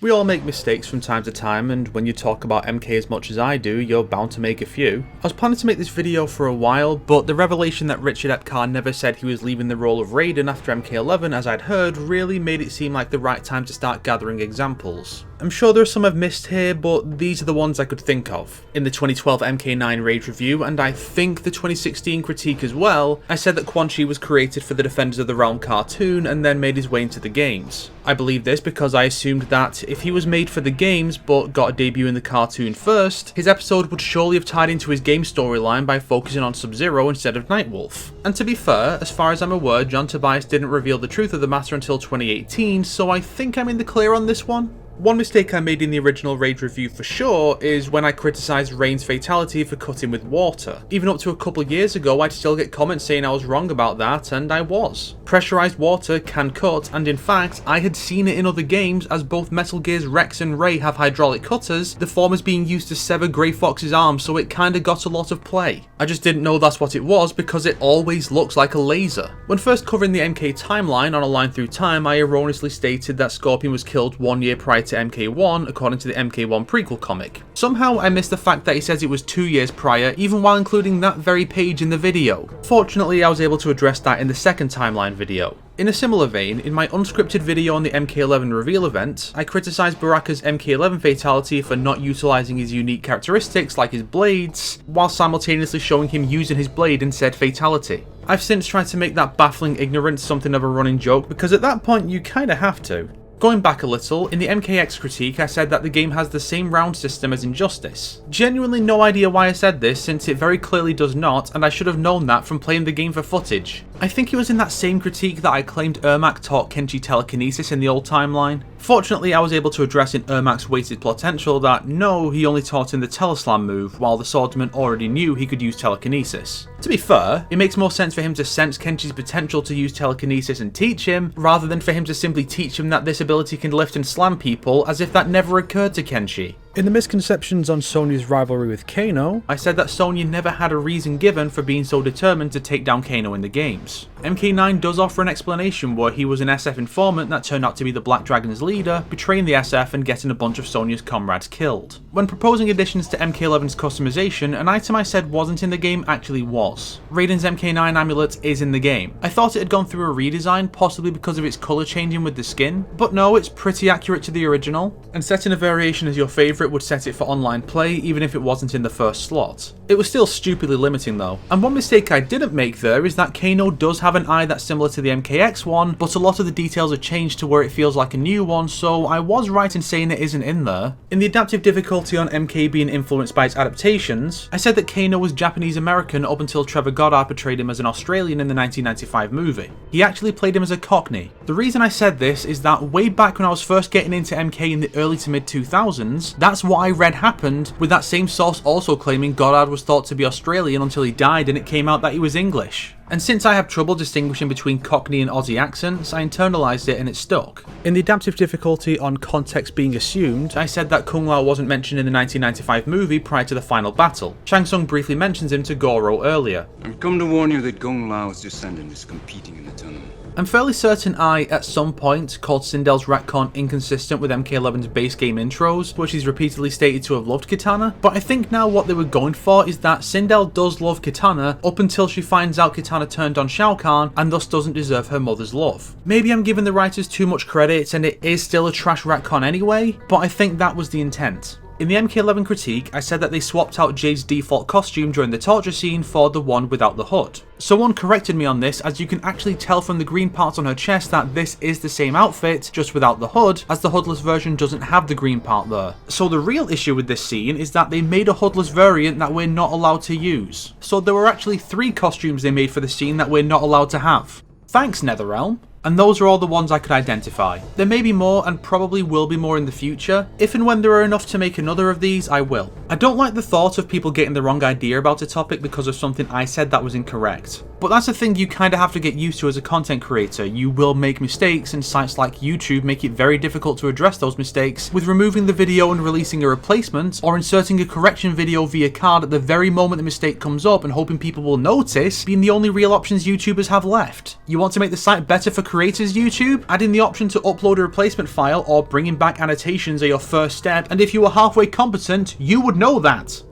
We all make mistakes from time to time, and when you talk about MK as much as I do, you're bound to make a few. I was planning to make this video for a while, but the revelation that Richard Epcar never said he was leaving the role of Raiden after MK11 as I'd heard really made it seem like the right time to start gathering examples. I'm sure there are some I've missed here, but these are the ones I could think of. In the 2012 MK9 Rage review, and I think the 2016 critique as well, I said that Quan Chi was created for the Defenders of the Realm cartoon and then made his way into the games. I believe this because I assumed that if he was made for the games but got a debut in the cartoon first, his episode would surely have tied into his game storyline by focusing on Sub-Zero instead of Nightwolf. And to be fair, as far as I'm aware, John Tobias didn't reveal the truth of the matter until 2018, so I think I'm in the clear on this one. One mistake I made in the original Rage review for sure is when I criticised Rain's fatality for cutting with water. Even up to a couple of years ago, I'd still get comments saying I was wrong about that, and I was. Pressurised water can cut, and in fact, I had seen it in other games as both Metal Gear's Rex and Ray have hydraulic cutters, the former's being used to sever Grey Fox's arm, so it kinda got a lot of play. I just didn't know that's what it was because it always looks like a laser. When first covering the MK timeline on A Line Through Time, I erroneously stated that Scorpion was killed 1 year prior to MK1 according to the MK1 prequel comic. Somehow I missed the fact that he says it was 2 years prior, even while including that very page in the video. Fortunately, I was able to address that in the second timeline video. In a similar vein, in my unscripted video on the MK11 reveal event, I criticised Baraka's MK11 fatality for not utilising his unique characteristics like his blades, while simultaneously showing him using his blade in said fatality. I've since tried to make that baffling ignorance something of a running joke because at that point you kinda have to. Going back a little, in the MKX critique I said that the game has the same round system as Injustice. Genuinely no idea why I said this since it very clearly does not, and I should have known that from playing the game for footage. I think it was in that same critique that I claimed Ermac taught Kenshi telekinesis in the old timeline. Fortunately, I was able to address in Ermac's weighted potential that no, he only taught him the Teleslam move, while the swordsman already knew he could use telekinesis. To be fair, it makes more sense for him to sense Kenshi's potential to use telekinesis and teach him, rather than for him to simply teach him that this ability can lift and slam people, as if that never occurred to Kenshi. In the misconceptions on Sonya's rivalry with Kano, I said that Sonya never had a reason given for being so determined to take down Kano in the games. MK9 does offer an explanation where he was an SF informant that turned out to be the Black Dragon's leader, betraying the SF and getting a bunch of Sonya's comrades killed. When proposing additions to MK11's customization, an item I said wasn't in the game actually was. Raiden's MK9 amulet is in the game. I thought it had gone through a redesign, possibly because of its colour changing with the skin, but no, it's pretty accurate to the original, and setting a variation as your favourite would set it for online play even if it wasn't in the first slot. It was still stupidly limiting though. And one mistake I didn't make there is that Kano does have an eye that's similar to the MKX one, but a lot of the details are changed to where it feels like a new one, so I was right in saying it isn't in there. In the adaptive difficulty on MK being influenced by its adaptations, I said that Kano was Japanese American up until Trevor Goddard portrayed him as an Australian in the 1995 movie. He actually played him as a Cockney. The reason I said this is that way back when I was first getting into MK in the early to mid 2000s, that's what I read happened, with that same source also claiming Goddard was thought to be Australian until he died and it came out that he was English. And since I have trouble distinguishing between Cockney and Aussie accents, I internalised it and it stuck. In the adaptive difficulty on context being assumed, I said that Kung Lao wasn't mentioned in the 1995 movie prior to the final battle. Shang Tsung briefly mentions him to Goro earlier. I've come to warn you that Kung Lao's descendant is competing in the tournament. I'm fairly certain I, at some point, called Sindel's retcon inconsistent with MK11's base game intros, which he's repeatedly stated to have loved Kitana, but I think now what they were going for is that Sindel does love Kitana up until she finds out Kitana turned on Shao Kahn and thus doesn't deserve her mother's love. Maybe I'm giving the writers too much credit and it is still a trash retcon anyway, but I think that was the intent. In the MK11 critique, I said that they swapped out Jade's default costume during the torture scene for the one without the hood. Someone corrected me on this, as you can actually tell from the green parts on her chest that this is the same outfit, just without the hood, as the hoodless version doesn't have the green part there. So the real issue with this scene is that they made a hoodless variant that we're not allowed to use. So there were actually 3 costumes they made for the scene that we're not allowed to have. Thanks, NetherRealm. And those are all the ones I could identify. There may be more and probably will be more in the future. If and when there are enough to make another of these, I will. I don't like the thought of people getting the wrong idea about a topic because of something I said that was incorrect. But that's a thing you kinda have to get used to as a content creator. You will make mistakes, and sites like YouTube make it very difficult to address those mistakes, with removing the video and releasing a replacement, or inserting a correction video via card at the very moment the mistake comes up and hoping people will notice being the only real options YouTubers have left. You want to make the site better for creator's YouTube, adding the option to upload a replacement file or bringing back annotations are your first step, and if you were halfway competent, you would know that.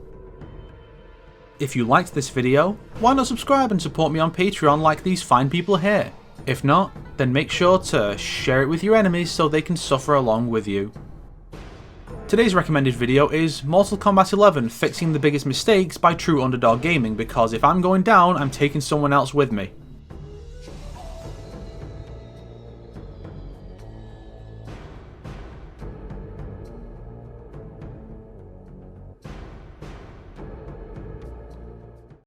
If you liked this video, why not subscribe and support me on Patreon like these fine people here? If not, then make sure to share it with your enemies so they can suffer along with you. Today's recommended video is Mortal Kombat 11 Fixing the Biggest Mistakes by True Underdog Gaming, because if I'm going down, I'm taking someone else with me.